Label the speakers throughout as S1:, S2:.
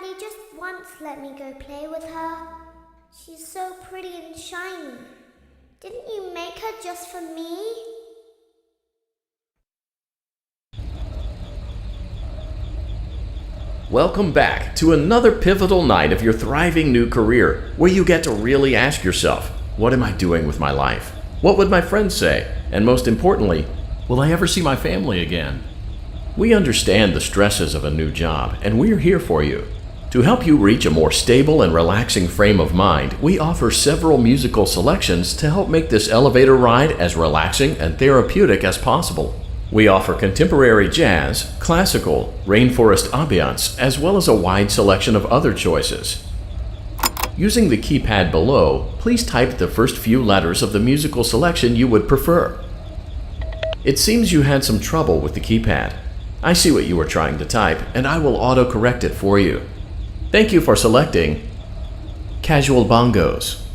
S1: Daddy just once let me go play with her. She's so pretty and shiny. Didn't you make her just for me?
S2: Welcome back to another pivotal night of your thriving new career, where you get to really ask yourself, what am I doing with my life? What would my friends say? And most importantly, will I ever see my family again? We understand the stresses of a new job, and we're here for you. To help you reach a more stable and relaxing frame of mind, we offer several musical selections to help make this elevator ride as relaxing and therapeutic as possible. We offer contemporary jazz, classical, rainforest ambiance, as well as a wide selection of other choices. Using the keypad below, please type the first few letters of the musical selection you would prefer. It seems you had some trouble with the keypad. I see what you were trying to type, and I will auto-correct it for you. Thank you for selecting Casual Bongos.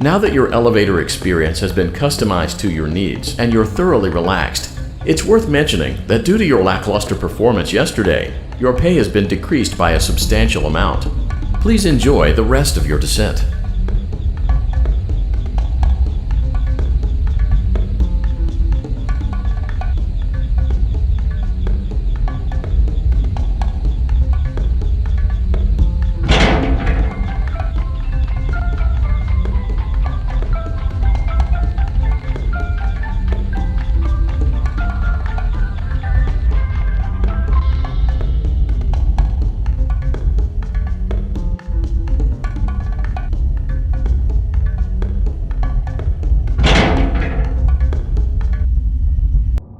S2: Now that your elevator experience has been customized to your needs and you're thoroughly relaxed, it's worth mentioning that due to your lackluster performance yesterday, your pay has been decreased by a substantial amount. Please enjoy the rest of your descent.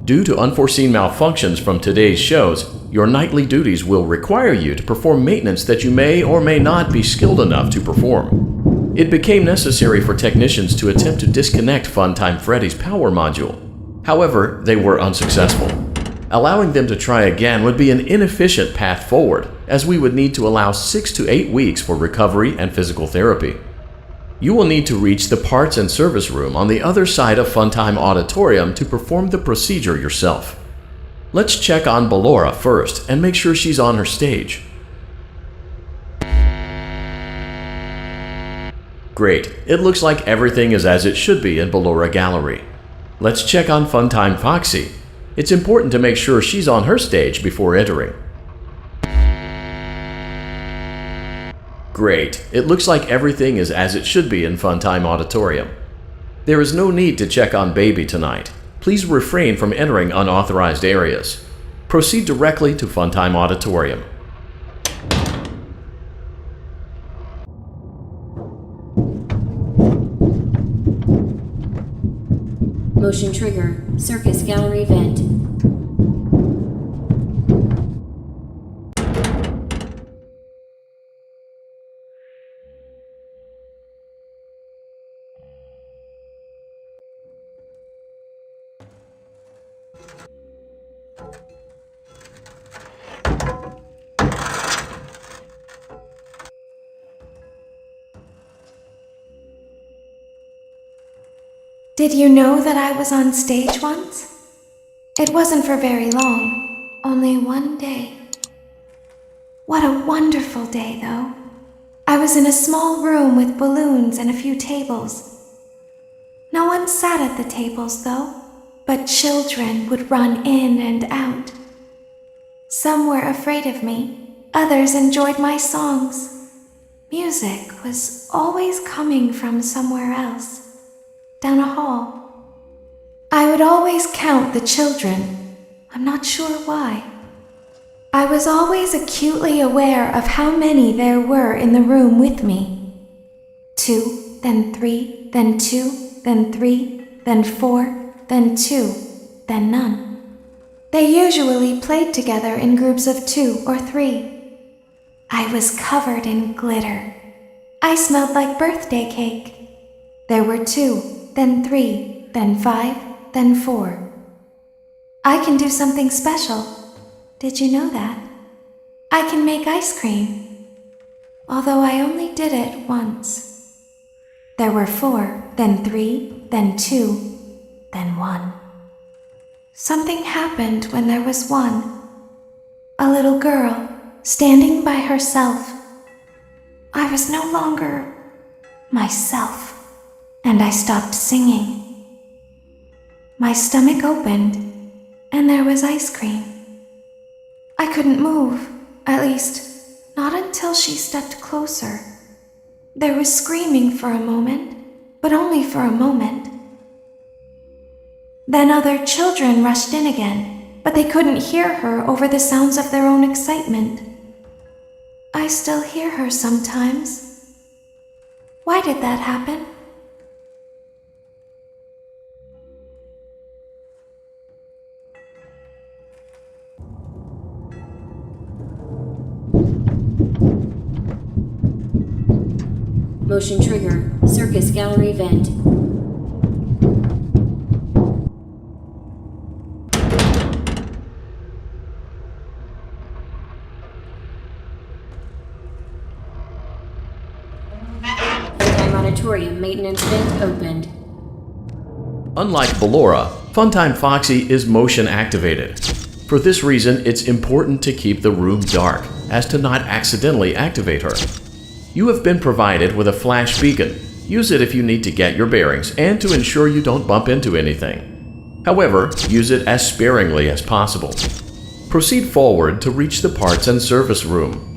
S2: Due to unforeseen malfunctions from today's shows, your nightly duties will require you to perform maintenance that you may or may not be skilled enough to perform. It became necessary for technicians to attempt to disconnect Funtime Freddy's power module. However, they were unsuccessful. Allowing them to try again would be an inefficient path forward, as we would need to allow 6 to 8 weeks for recovery and physical therapy. You will need to reach the parts and service room on the other side of Funtime Auditorium to perform the procedure yourself. Let's check on Ballora first and make sure she's on her stage. Great, it looks like everything is as it should be in Ballora Gallery. Let's check on Funtime Foxy. It's important to make sure she's on her stage before entering. Great. It looks like everything is as it should be in Funtime Auditorium. There is no need to check on Baby tonight. Please refrain from entering unauthorized areas. Proceed directly to Funtime Auditorium.
S3: Motion trigger. Circus gallery vent.
S4: Did you know that I was on stage once? It wasn't for very long, only one day. What a wonderful day, though. I was in a small room with balloons and a few tables. No one sat at the tables, though, but children would run in and out. Some were afraid of me, others enjoyed my songs. Music was always coming from somewhere else. Down a hall. I would always count the children. I'm not sure why. I was always acutely aware of how many there were in the room with me. 2, then 3, then 2, then 3, then 4, then 2, then none. They usually played together in groups of 2 or 3. I was covered in glitter. I smelled like birthday cake. There were 2. Then 3, then 5, then 4. I can do something special. Did you know that? I can make ice cream. Although I only did it once. There were 4, then 3, then 2, then 1. Something happened when there was 1. a little girl, standing by herself. I was no longer myself, and I stopped singing. My stomach opened, and there was ice cream. I couldn't move, at least, not until she stepped closer. There was screaming for a moment, but only for a moment. Then other children rushed in again, but they couldn't hear her over the sounds of their own excitement. I still hear her sometimes. Why did that happen?
S3: Motion trigger. Circus gallery vent. Funtime auditorium maintenance vent opened.
S2: Unlike Ballora, Funtime Foxy is motion activated. For this reason, it's important to keep the room dark, as to not accidentally activate her. You have been provided with a flash beacon. Use it if you need to get your bearings and to ensure you don't bump into anything. However, use it as sparingly as possible. Proceed forward to reach the parts and service room.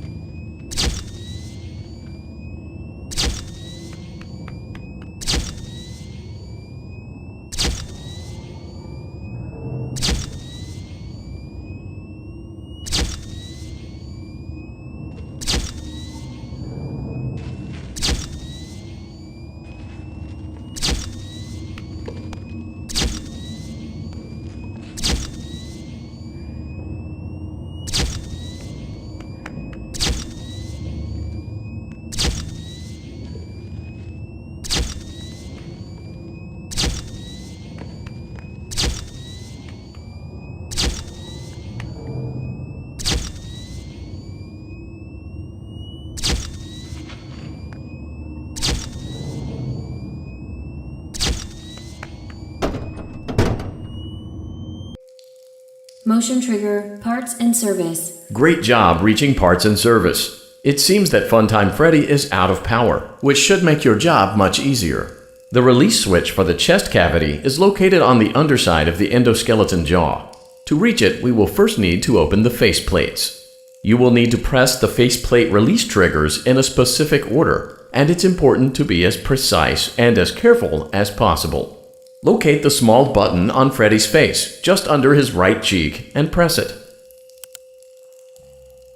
S3: Motion trigger. Parts and service.
S2: Great job reaching parts and service. It seems that Funtime Freddy is out of power, which should make your job much easier. The release switch for the chest cavity is located on the underside of the endoskeleton jaw. To reach it, we will first need to open the faceplates. You will need to press the faceplate release triggers in a specific order, and it's important to be as precise and as careful as possible. Locate the small button on Freddy's face, just under his right cheek, and press it.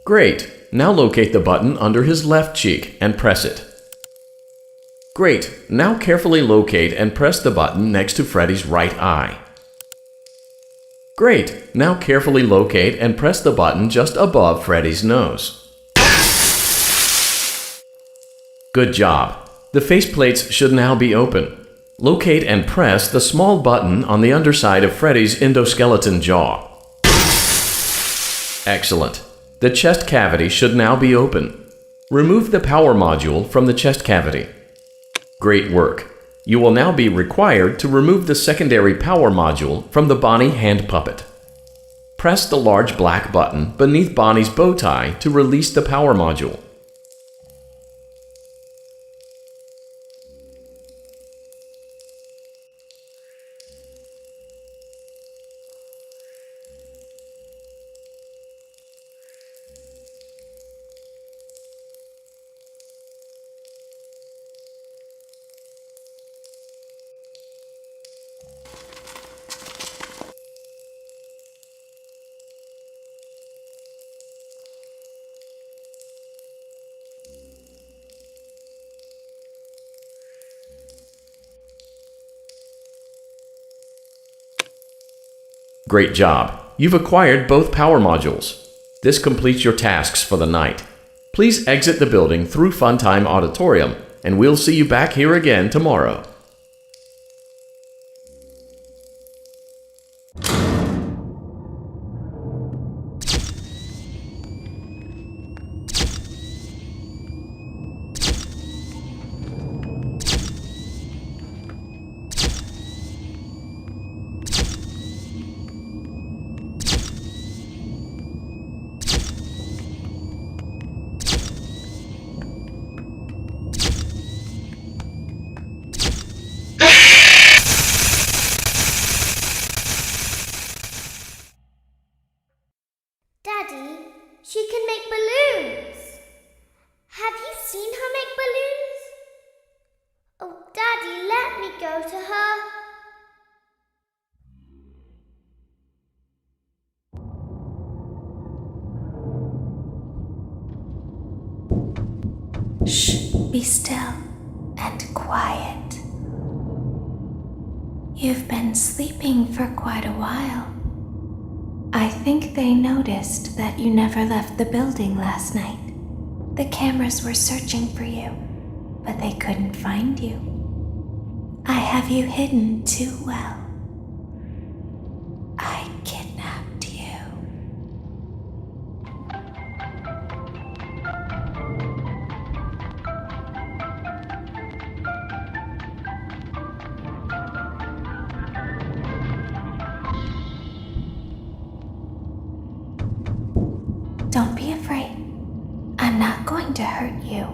S2: Great! Now locate the button under his left cheek and press it. Great! Now carefully locate and press the button next to Freddy's right eye. Great! Now carefully locate and press the button just above Freddy's nose. Good job! The faceplates should now be open. Locate and press the small button on the underside of Freddy's endoskeleton jaw. Excellent. The chest cavity should now be open. Remove the power module from the chest cavity. Great work. You will now be required to remove the secondary power module from the Bonnie hand puppet. Press the large black button beneath Bonnie's bow tie to release the power module. Great job! You've acquired both power modules. This completes your tasks for the night. Please exit the building through Funtime Auditorium, and we'll see you back here again tomorrow.
S4: Be still and quiet. You've been sleeping for quite a while. I think they noticed that you never left the building last night. The cameras were searching for you, but they couldn't find you. I have you hidden too well. I kidnapped you. Don't be afraid. I'm not going to hurt you.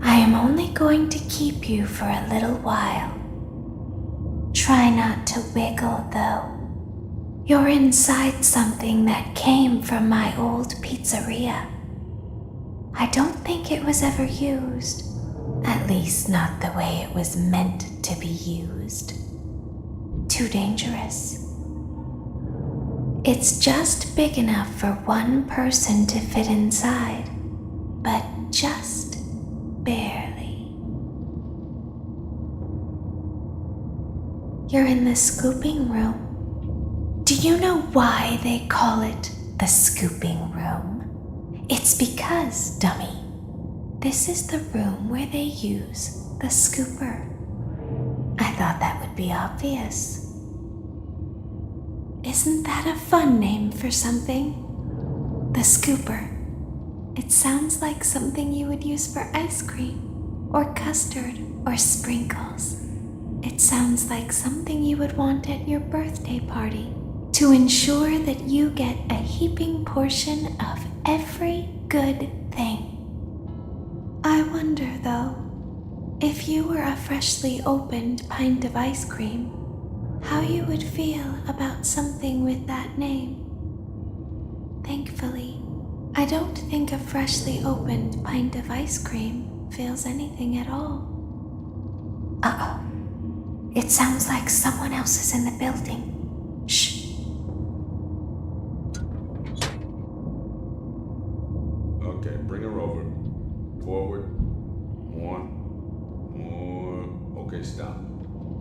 S4: I am only going to keep you for a little while. Try not to wiggle, though. You're inside something that came from my old pizzeria. I don't think it was ever used. At least not the way it was meant to be used. Too dangerous. It's just big enough for one person to fit inside, but just barely. You're in the scooping room. Do you know why they call it the scooping room? It's because, dummy, this is the room where they use the scooper. I thought that would be obvious. Isn't that a fun name for something? The scooper. It sounds like something you would use for ice cream, or custard, or sprinkles. It sounds like something you would want at your birthday party to ensure that you get a heaping portion of every good thing. I wonder, though, if you were a freshly opened pint of ice cream, how you would feel about something with that name. Thankfully, I don't think a freshly opened pint of ice cream feels anything at all. Uh-oh. It sounds like someone else is in the building. Shh.
S5: Okay, bring her over. Forward. More. Okay, stop.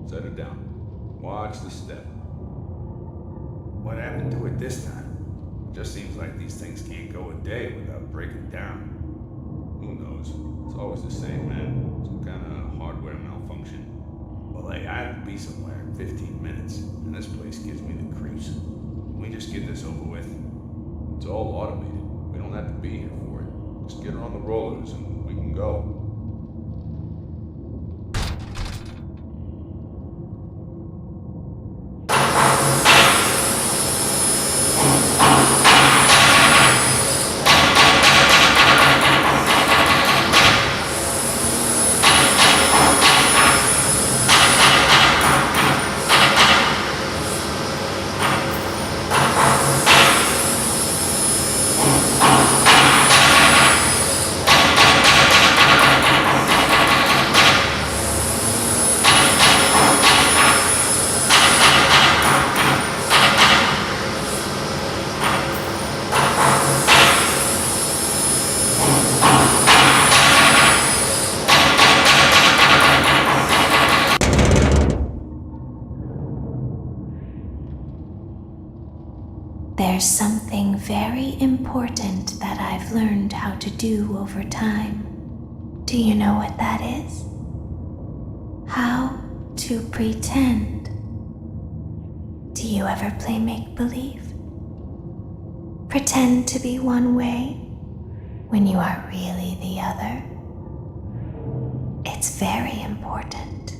S5: Set her down. Watch the step.
S6: What happened to it this time? Just seems like these things can't go a day without breaking down.
S5: Who knows? It's always the same, man. Some kind of hardware malfunction.
S6: Well, hey, I have to be somewhere in 15 minutes, and this place gives me the creeps. Can we just get this over with?
S5: It's all automated. We don't have to be here for it. Just get her on the rollers and we can go.
S4: There's something very important that I've learned how to do over time. Do you know what that is? How to pretend. Do you ever play make-believe? Pretend to be one way when you are really the other. It's very important.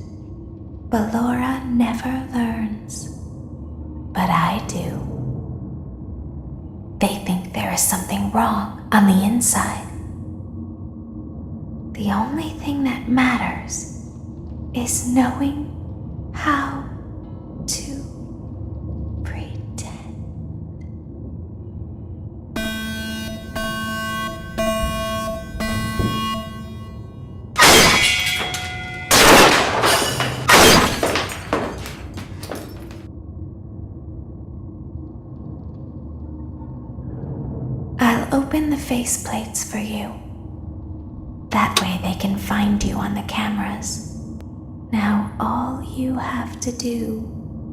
S4: But Laura never learns. But I do. They think there is something wrong on the inside. The only thing that matters is knowing how to pretend. I'll open the faceplates for you. That way they can find you on the cameras. Now all you have to do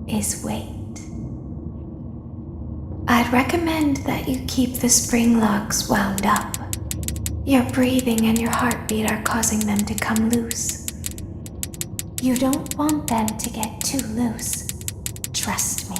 S4: is wait. I'd recommend that you keep the spring locks wound up. Your breathing and your heartbeat are causing them to come loose. You don't want them to get too loose. Trust me.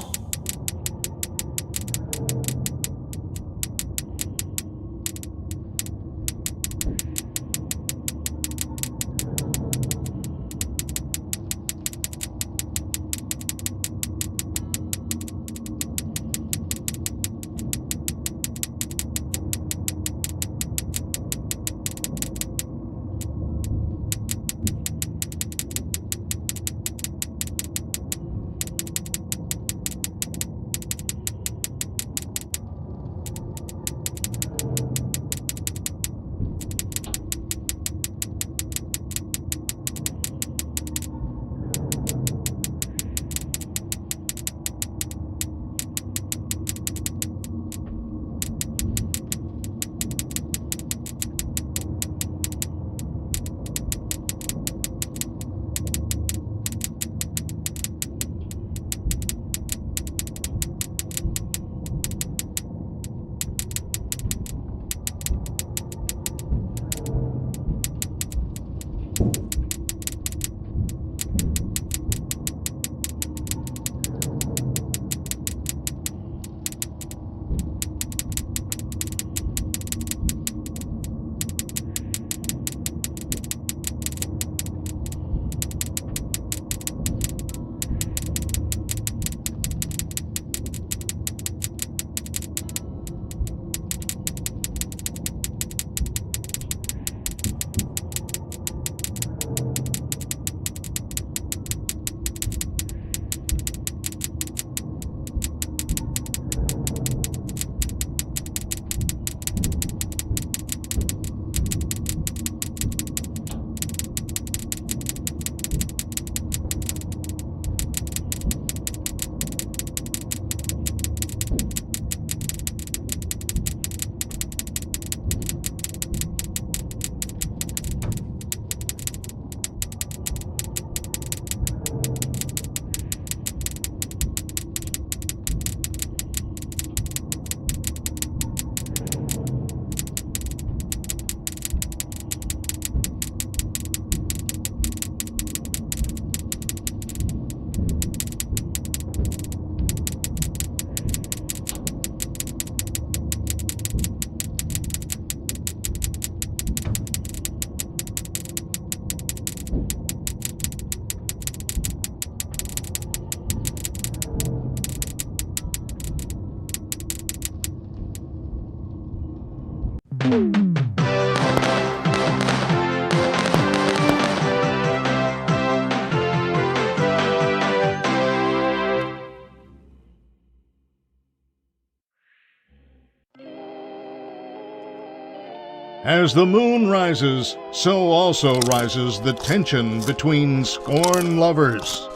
S7: As the moon rises, so also rises the tension between scorn lovers.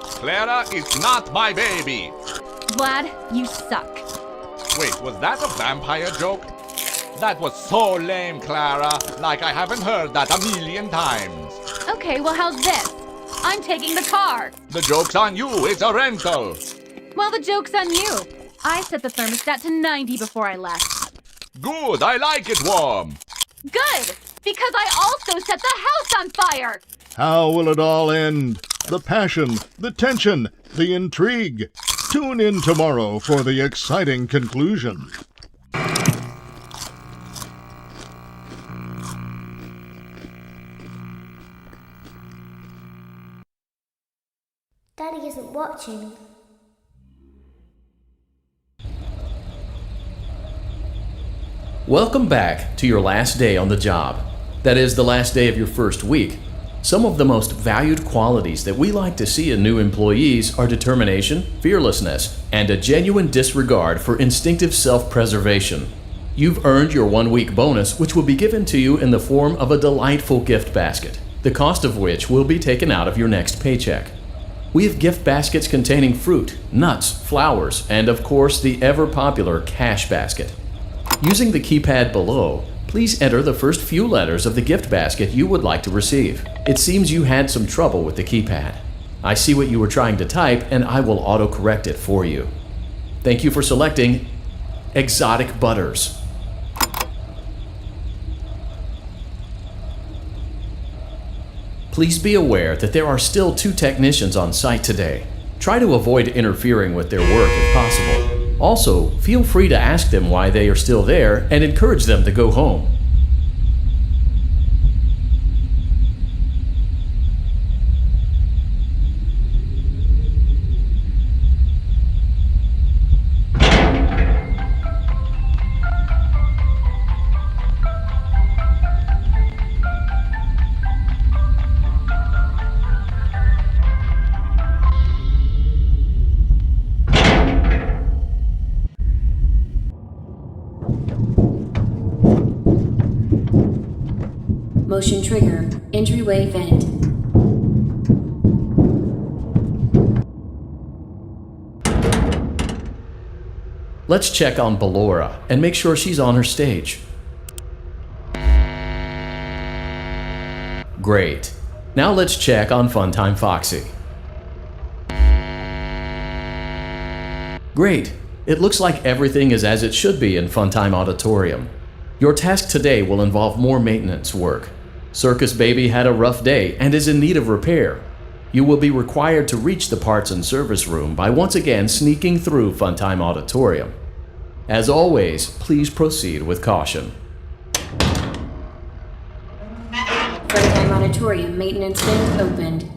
S5: Clara is not my baby.
S8: Vlad, you suck.
S5: Wait, was that a vampire joke? That was so lame, Clara. Like I haven't heard that a million times.
S8: Okay, well, how's this? I'm taking the car.
S5: The joke's on you. It's a rental.
S8: Well, the joke's on you. I set the thermostat to 90 before I left.
S5: Good. I like it warm.
S8: Good, because I also set the house on fire.
S7: How will it all end? The passion, the tension, the intrigue. Tune in tomorrow for the exciting conclusion.
S1: Daddy isn't watching.
S2: Welcome back to your last day on the job. That is, the last day of your first week. Some of the most valued qualities that we like to see in new employees are determination, fearlessness, and a genuine disregard for instinctive self-preservation. You've earned your 1-week bonus, which will be given to you in the form of a delightful gift basket, the cost of which will be taken out of your next paycheck. We have gift baskets containing fruit, nuts, flowers, and of course the ever-popular cash basket. Using the keypad below, Please enter the first few letters of the gift basket you would like to receive. It seems you had some trouble with the keypad. I see what you were trying to type, and I will autocorrect it for you. Thank you for selecting Exotic Butters. Please be aware that there are still 2 technicians on site today. Try to avoid interfering with their work if possible. Also, feel free to ask them why they are still there and encourage them to go home.
S3: Motion trigger. Entryway vent.
S2: Let's check on Ballora and make sure she's on her stage. Great. Now let's check on Funtime Foxy. Great. It looks like everything is as it should be in Funtime Auditorium. Your task today will involve more maintenance work. Circus Baby had a rough day and is in need of repair. You will be required to reach the parts and service room by once again sneaking through Funtime Auditorium. As always, please proceed with caution.
S3: Funtime Auditorium maintenance vent opened.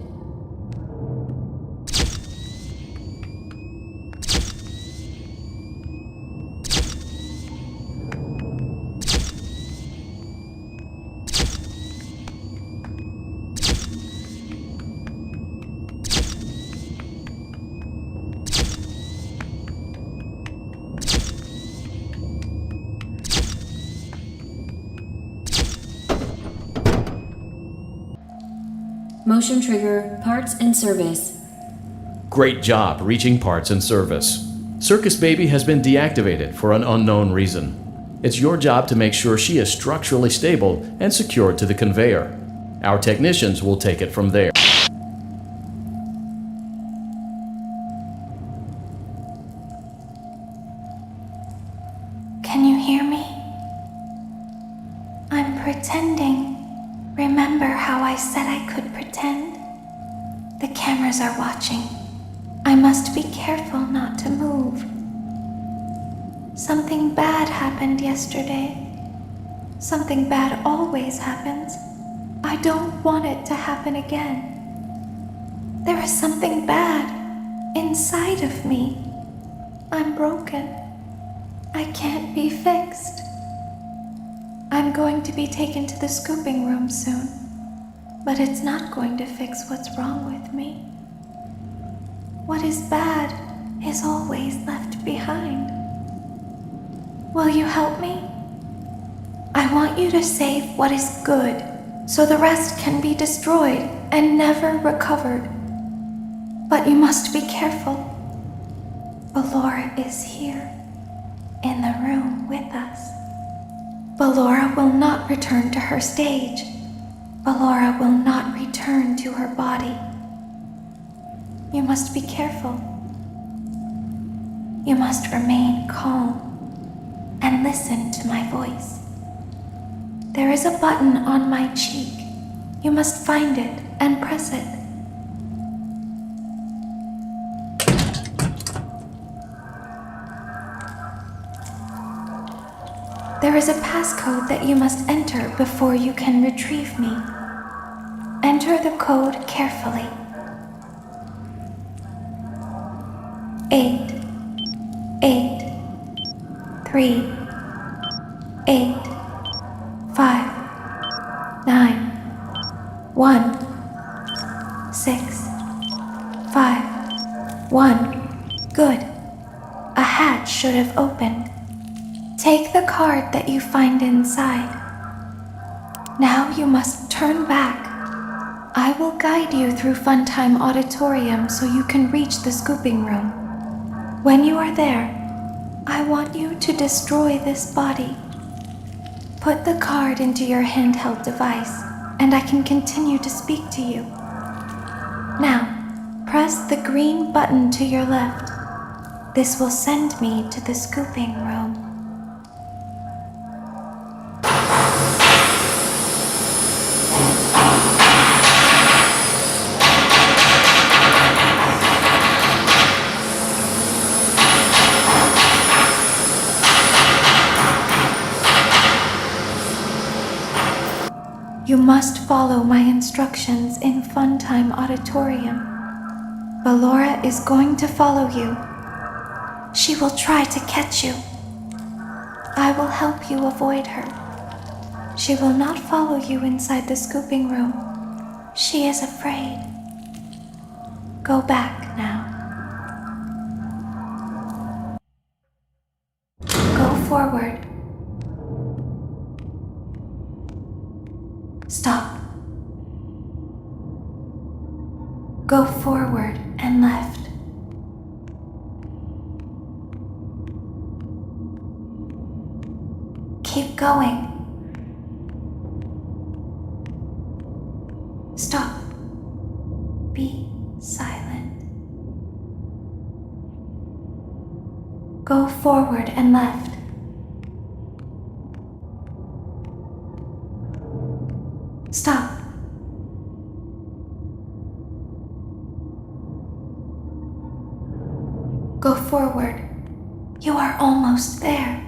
S3: Motion trigger, parts and service.
S2: Great job reaching parts and service. Circus Baby has been deactivated for an unknown reason. It's your job to make sure she is structurally stable and secured to the conveyor. Our technicians will take it from there.
S4: Can you hear me? I'm pretending. Remember how I said I could pretend? The cameras are watching. I must be careful not to move. Something bad happened yesterday. Something bad always happens. I don't want it to happen again. There is something bad inside of me. I'm broken. I can't be fixed. I'm going to be taken to the scooping room soon, but it's not going to fix what's wrong with me. What is bad is always left behind. Will you help me? I want you to save what is good, so the rest can be destroyed and never recovered. But you must be careful. Ballora is here, in the room with us. Ballora will not return to her stage. Ballora will not return to her body. You must be careful. You must remain calm and listen to my voice. There is a button on my cheek. You must find it and press it. There is a passcode that you must enter before you can retrieve me. Enter the code carefully. 8, 8, 3, 8, 5, 9, 1, 6, 5, 1. Good. A hatch should have opened. Take the card that you find inside. Now you must turn back. I will guide you through Funtime Auditorium so you can reach the scooping room. When you are there, I want you to destroy this body. Put the card into your handheld device, and I can continue to speak to you. Now, press the green button to your left. This will send me to the scooping room. You must follow my instructions in Funtime Auditorium. Ballora is going to follow you. She will try to catch you. I will help you avoid her. She will not follow you inside the scooping room. She is afraid. Go back now. Go forward. Stop. Go forward and left. Keep going. Stop. Be silent. Go forward and left. Stop. Go forward. You are almost there.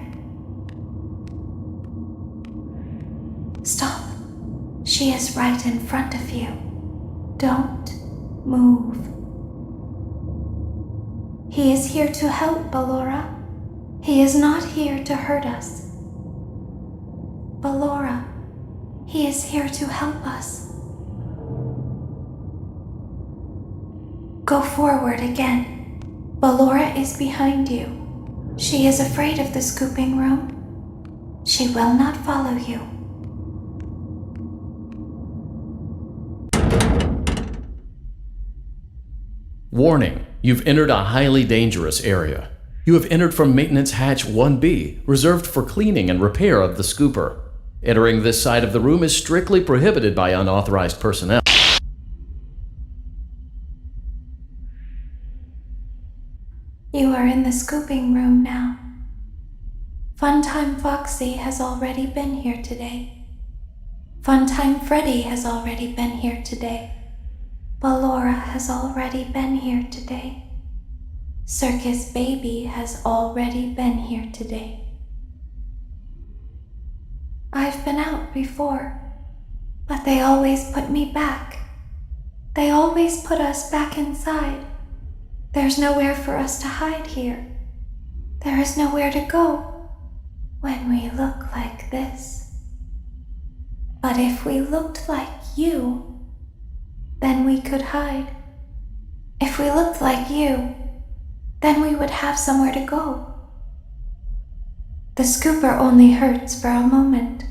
S4: Stop. She is right in front of you. Don't move. He is here to help, Ballora. He is not here to hurt us. Ballora, he is here to help us. Go forward again. Ballora is behind you. She is afraid of the scooping room. She will not follow you.
S2: Warning, you've entered a highly dangerous area. You have entered from Maintenance Hatch 1B, reserved for cleaning and repair of the scooper. Entering this side of the room is strictly prohibited by unauthorized personnel.
S4: You are in the scooping room now. Funtime Foxy has already been here today. Funtime Freddy has already been here today. Ballora has already been here today. Circus Baby has already been here today. I've been out before, but they always put me back. They always put us back inside. There's nowhere for us to hide here. There is nowhere to go when we look like this. But if we looked like you, then we could hide. If we looked like you, then we would have somewhere to go. The scooper only hurts for a moment.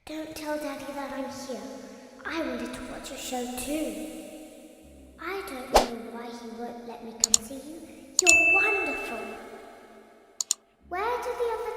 S1: Don't tell Daddy that I'm here. I wanted to watch a show too. I don't know why he won't let me come see you. You're wonderful. Where did the other